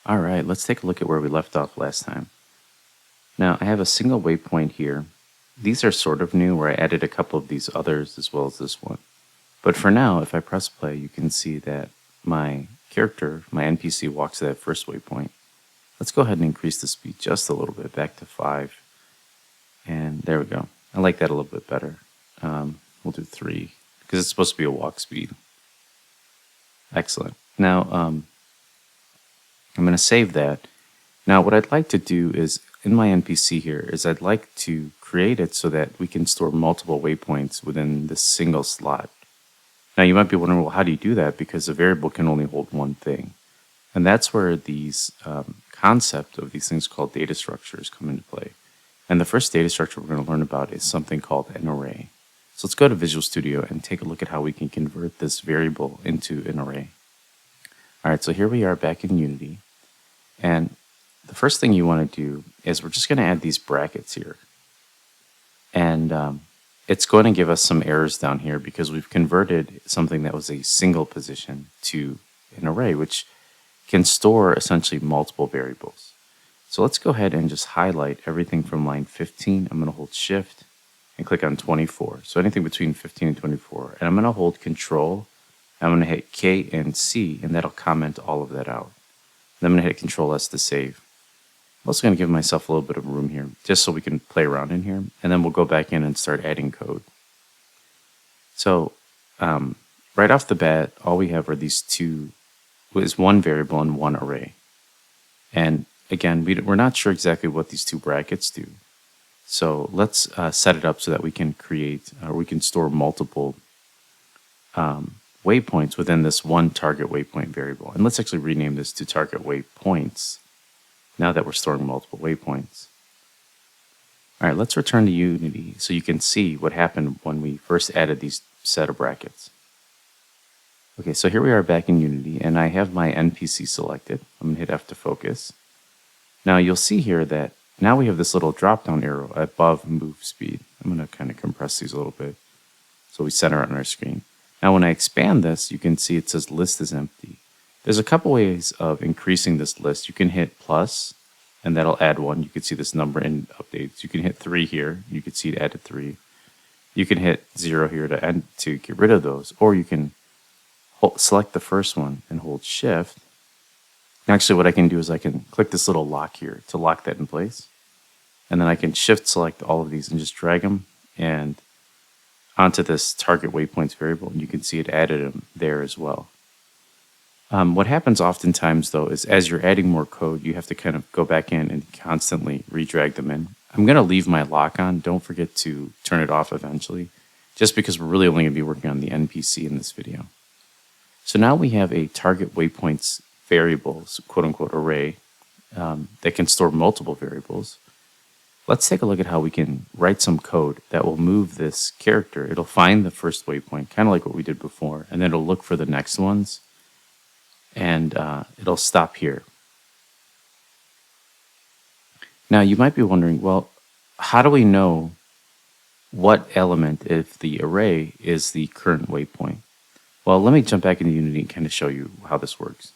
All right, let's take a look at where we left off last time. Now, I have a single waypoint here. These are sort of new, where I added a couple of these others as well as this one. But for now, if I press play, you can see that my character, my NPC, walks to that first waypoint. Let's go ahead and increase the speed just a little bit, back to 5. And there we go. I like that a little bit better. We'll do 3, because it's supposed to be a walk speed. Excellent. Now, I'm going to save that. Now, what I'd like to do is, in my NPC here, is I'd like to create it so that we can store multiple waypoints within this single slot. Now, you might be wondering, well, how do you do that? Because a variable can only hold one thing. And that's where these concept of these things called data structures come into play. And the first data structure we're going to learn about is something called an array. So let's go to Visual Studio and take a look at how we can convert this variable into an array. All right, so here we are back in Unity. And the first thing you want to do is we're just going to add these brackets here. And it's going to give us some errors down here because we've converted something that was a single position to an array, which can store essentially multiple variables. So let's go ahead and just highlight everything from line 15. I'm going to hold Shift and click on 24. So anything between 15 and 24. And I'm going to hold Control. I'm going to hit K and C, and that'll comment all of that out. Then I'm going to hit Control S to save. I'm also going to give myself a little bit of room here, just so we can play around in here. And then we'll go back in and start adding code. So right off the bat, all we have are these two, is one variable and one array. And again, we're not sure exactly what these two brackets do. So let's set it up so that we can create, or we can store multiple waypoints within this one target waypoint variable. And let's actually rename this to target waypoints now that we're storing multiple waypoints. All right, let's return to Unity so you can see what happened when we first added these set of brackets. Okay, so here we are back in Unity, and I have my NPC selected. I'm going to hit F to focus. Now you'll see here that now we have this little drop-down arrow above move speed. I'm going to kind of compress these a little bit so we center it on our screen. Now when I expand this, you can see it says list is empty. There's a couple ways of increasing this list. You can hit plus, and that'll add 1. You can see this number in updates. You can hit 3 here. You can see it added 3. You can hit 0 here to get rid of those, or you can select the first one and hold Shift. Actually, what I can do is I can click this little lock here to lock that in place. And then I can Shift select all of these and just drag them and onto this target waypoints variable. And you can see it added them there as well. What happens oftentimes, though, is as you're adding more code, you have to kind of go back in and constantly redrag them in. I'm going to leave my lock on. Don't forget to turn it off eventually, just because we're really only going to be working on the NPC in this video. So now we have a target waypoints variables, quote-unquote array, that can store multiple variables. Let's take a look at how we can write some code that will move this character. It'll find the first waypoint, kind of like what we did before, and then it'll look for the next ones, and it'll stop here. Now you might be wondering, well, how do we know what element, if the array is the current waypoint? Well, let me jump back into Unity and kind of show you how this works.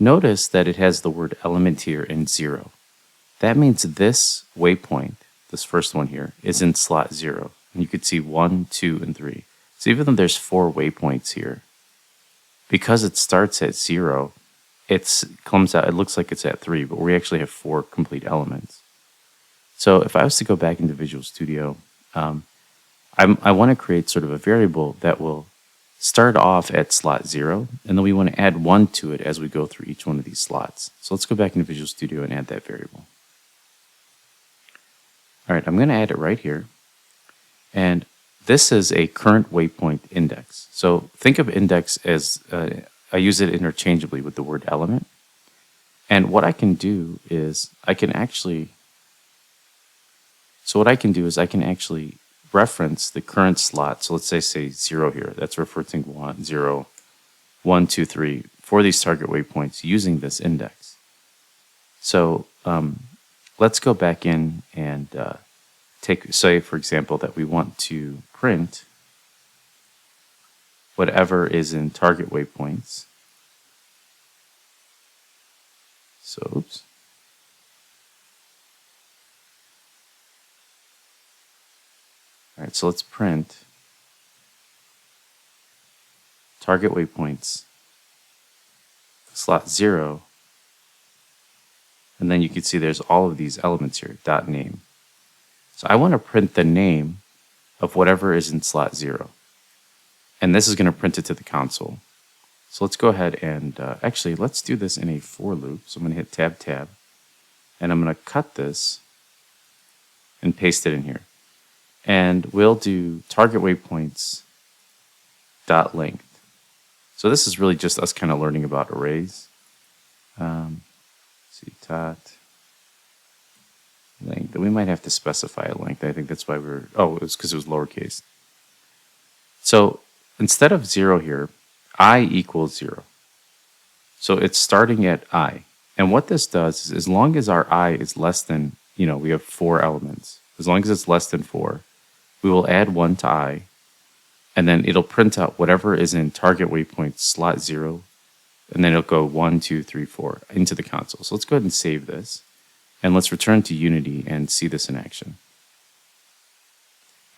Notice that it has the word element here in 0. That means this waypoint, this first one here, is in slot 0. And you could see 1, 2, and 3. So even though there's 4 waypoints here, because it starts at 0, it looks like it's at 3, but we actually have 4 complete elements. So if I was to go back into Visual Studio, I want to create sort of a variable that will start off at slot 0, and then we want to add 1 to it as we go through each one of these slots. So let's go back into Visual Studio and add that variable. All right, I'm going to add it right here. And this is a current waypoint index. So think of index as, I use it interchangeably with the word element. And what I can do is I can actually reference the current slot. So let's say 0 here. That's referencing 1, 0, 1, 2, 3 for these target waypoints using this index. So let's go back in and say, for example, that we want to print whatever is in target waypoints. So, oops. All right, so let's print target waypoints, slot 0, and then you can see there's all of these elements here, dot name. So I want to print the name of whatever is in slot 0. And this is going to print it to the console. So let's go ahead and actually let's do this in a for loop. So I'm going to hit tab tab, and I'm going to cut this and paste it in here. And we'll do target waypoints dot length. So this is really just us kind of learning about arrays. See, dot length. We might have to specify a length. I think that's why it was because it was lowercase. So instead of 0 here, I equals 0. So it's starting at I. And what this does is as long as our I is less than, we have 4 elements. As long as it's less than 4, we will add 1 to I, and then it'll print out whatever is in target waypoint slot 0, and then it'll go 1, 2, 3, 4 into the console. So let's go ahead and save this, and let's return to Unity and see this in action.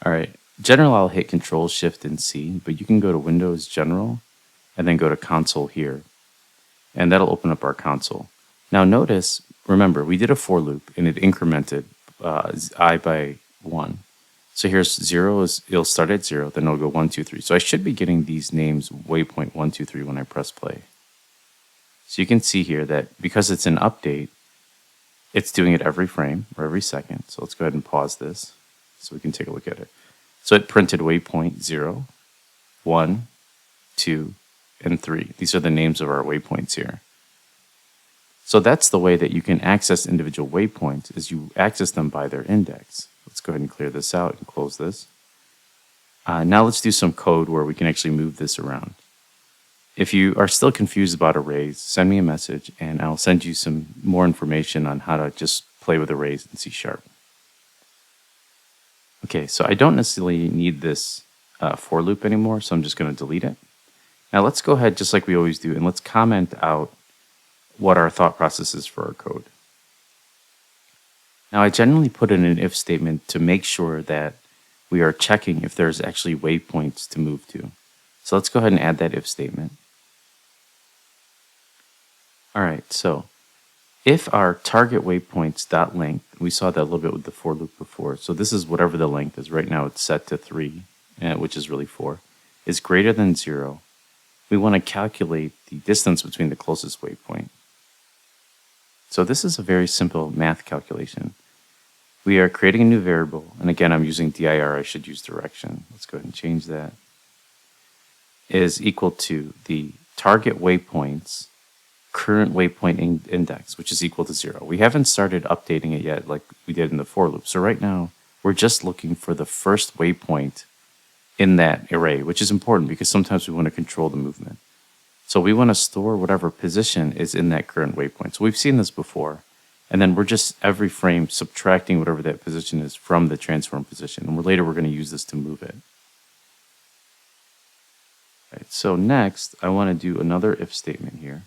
All right, General, I'll hit Control, Shift, and C, but you can go to Windows General, and then go to Console here, and that'll open up our console. Now notice, remember, we did a for loop, and it incremented I by 1. So here's 0, it'll start at 0, then it'll go 1, 2, 3. So I should be getting these names waypoint 1, 2, 3 when I press play. So you can see here that because it's an update, it's doing it every frame or every second. So let's go ahead and pause this so we can take a look at it. So it printed waypoint 0, 1, 2, and 3. These are the names of our waypoints here. So that's the way that you can access individual waypoints, is you access them by their index. Let's go ahead and clear this out and close this. Now let's do some code where we can actually move this around. If you are still confused about arrays, send me a message and I'll send you some more information on how to just play with arrays in C#. Okay, so I don't necessarily need this for loop anymore, so I'm just going to delete it. Now let's go ahead, just like we always do, and let's comment out what our thought process is for our code. Now I generally put in an if statement to make sure that we are checking if there's actually waypoints to move to. So let's go ahead and add that if statement. All right, so if our target waypoints dot length, we saw that a little bit with the for loop before, so this is whatever the length is. Right now it's set to 3, which is really 4, is greater than 0. We want to calculate the distance between the closest waypoint. So this is a very simple math calculation. We are creating a new variable, and again, I'm using dir, I should use direction. Let's go ahead and change that. Is equal to the target waypoint's current waypoint index, which is equal to 0. We haven't started updating it yet like we did in the for loop. So right now, we're just looking for the first waypoint in that array, which is important because sometimes we want to control the movement. So we want to store whatever position is in that current waypoint. So we've seen this before. And then we're just every frame subtracting whatever that position is from the transform position. And later we're going to use this to move it. Right, so next, I want to do another if statement here.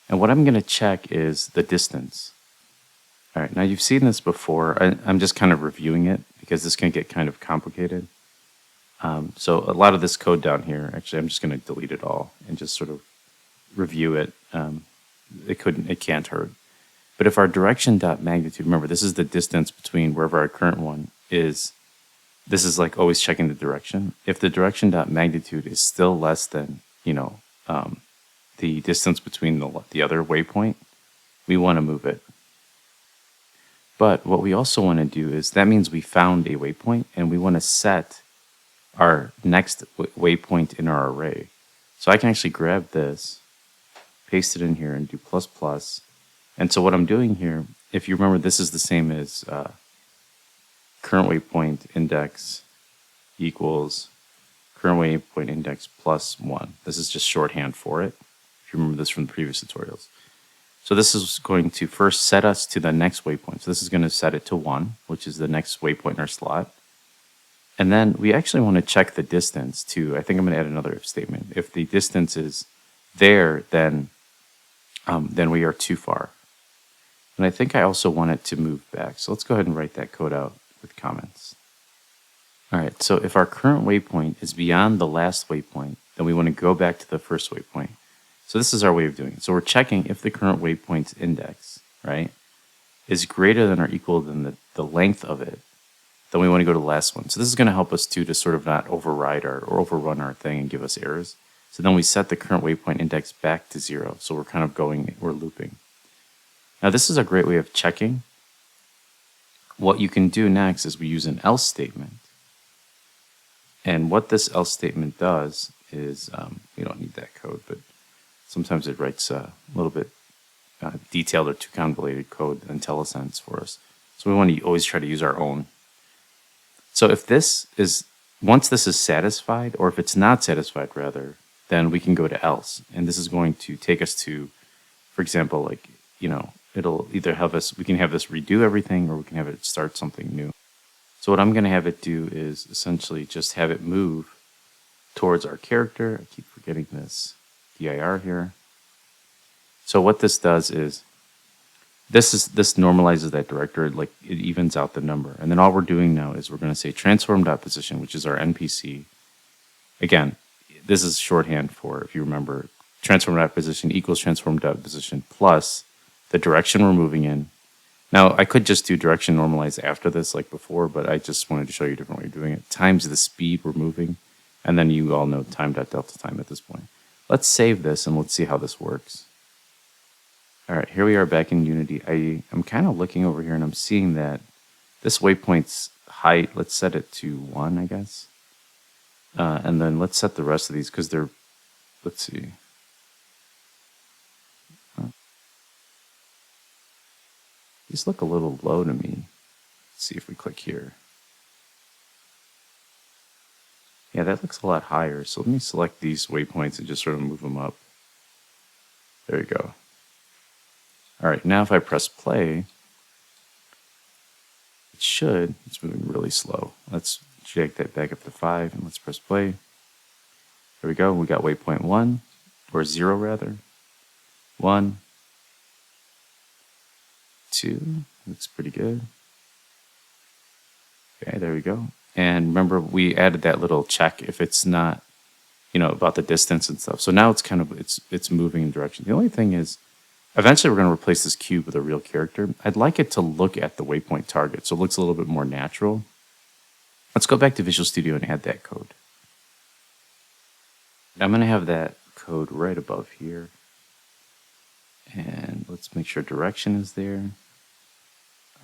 And what I'm going to check is the distance. All right, now you've seen this before. I'm just kind of reviewing it because this can get kind of complicated. So a lot of this code down here, actually, I'm just going to delete it all and just sort of review it. It can't hurt. But if our direction.magnitude, remember, this is the distance between wherever our current one is. This is like always checking the direction. If the direction.magnitude is still less than, the distance between the other waypoint, we want to move it. But what we also want to do is, that means we found a waypoint and we want to set our next waypoint in our array. So I can actually grab this, paste it in here and do ++. And so what I'm doing here, if you remember, this is the same as current waypoint index equals current waypoint index +1. This is just shorthand for it, if you remember this from the previous tutorials. So this is going to first set us to the next waypoint. So this is going to set it to 1, which is the next waypoint in our slot. And then we actually want to check the distance too. I think I'm going to add another if statement. If the distance is there, then then we are too far. And I think I also want it to move back. So let's go ahead and write that code out with comments. All right, so if our current waypoint is beyond the last waypoint, then we want to go back to the first waypoint. So this is our way of doing it. So we're checking if the current waypoint's index, right, is greater than or equal than the length of it, then we want to go to the last one. So this is going to help us too to sort of not override or overrun our thing and give us errors. So then we set the current waypoint index back to 0. So we're kind of we're looping. Now this is a great way of checking. What you can do next is we use an else statement. And what this else statement does is, we don't need that code, but sometimes it writes a little bit detailed or too convoluted code in IntelliSense for us. So we want to always try to use our own. So if once this is satisfied, or if it's not satisfied rather, then we can go to else. And this is going to take us to, for example, like, it'll either we can have this redo everything, or we can have it start something new. So what I'm going to have it do is essentially just have it move towards our character. I keep forgetting this dir here. So what this does is this normalizes that director, like it evens out the number. And then all we're doing now is we're going to say transform.position, which is our NPC. Again, this is shorthand for, if you remember, transform.position equals transform.position plus the direction we're moving in. Now, I could just do direction normalize after this like before, but I just wanted to show you a different way of doing it. Times the speed we're moving, and then you all know time.delta time at this point. Let's save this, and let's see how this works. All right, here we are back in Unity. I'm kind of looking over here, and I'm seeing that this waypoint's height, let's set it to 1, I guess. And then let's set the rest of these, because they're, let's see. These look a little low to me. Let's see if we click here. Yeah, that looks a lot higher. So let me select these waypoints and just sort of move them up. There you go. All right, now if I press play, it's moving really slow. Let's shake that back up to 5 and let's press play. There we go. We got waypoint 1, or 0 rather. 1, 2, looks pretty good. Okay, there we go. And remember, we added that little check if it's not, about the distance and stuff. So now it's kind of, it's moving in direction. The only thing is, eventually we're going to replace this cube with a real character. I'd like it to look at the waypoint target, so it looks a little bit more natural. Let's go back to Visual Studio and add that code. I'm going to have that code right above here. And let's make sure direction is there.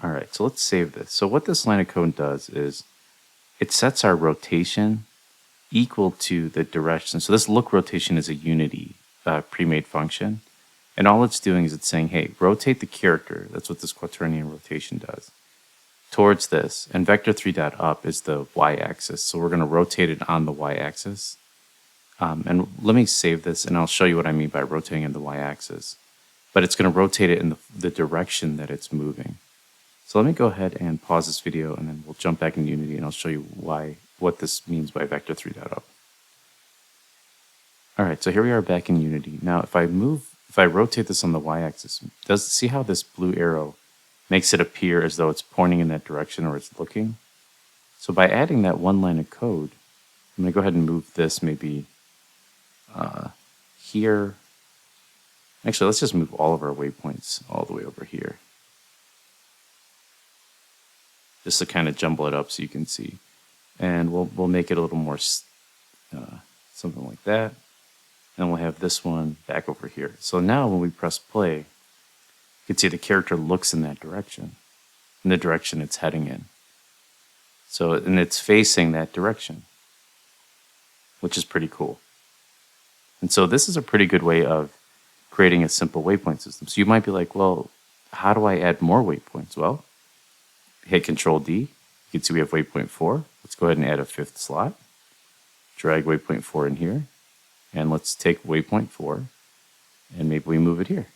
All right, so let's save this. So what this line of code does is it sets our rotation equal to the direction. So this look rotation is a Unity pre-made function. And all it's doing is it's saying, hey, rotate the character. That's what this quaternion rotation does. Towards this. And vector3.up is the y-axis. So we're going to rotate it on the y-axis. And let me save this, and I'll show you what I mean by rotating in the y-axis. But it's going to rotate it in the direction that it's moving. So let me go ahead and pause this video, and then we'll jump back in Unity, and I'll show you what this means by vector3.up. All right, so here we are back in Unity. Now, if I rotate this on the y-axis, see how this blue arrow makes it appear as though it's pointing in that direction or it's looking? So by adding that one line of code, I'm going to go ahead and move this maybe here. Actually, let's just move all of our waypoints all the way over here. Just to kind of jumble it up so you can see. And we'll make it a little more something like that. And we'll have this one back over here. So now when we press play, you can see the character looks in that direction, in the direction it's heading in. So, and it's facing that direction, which is pretty cool. And so this is a pretty good way of creating a simple waypoint system. So you might be like, well, how do I add more waypoints? Well, hit Control D. You can see we have waypoint 4. Let's go ahead and add a 5th slot. Drag waypoint 4 in here. And let's take waypoint 4, and maybe we move it here.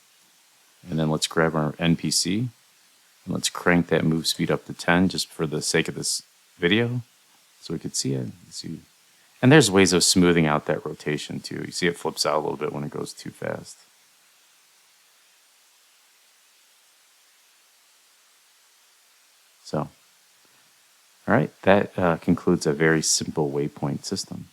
And then let's grab our NPC, and let's crank that move speed up to 10 just for the sake of this video, so we could see it. And there's ways of smoothing out that rotation too. You see it flips out a little bit when it goes too fast. So, all right, that concludes a very simple waypoint system.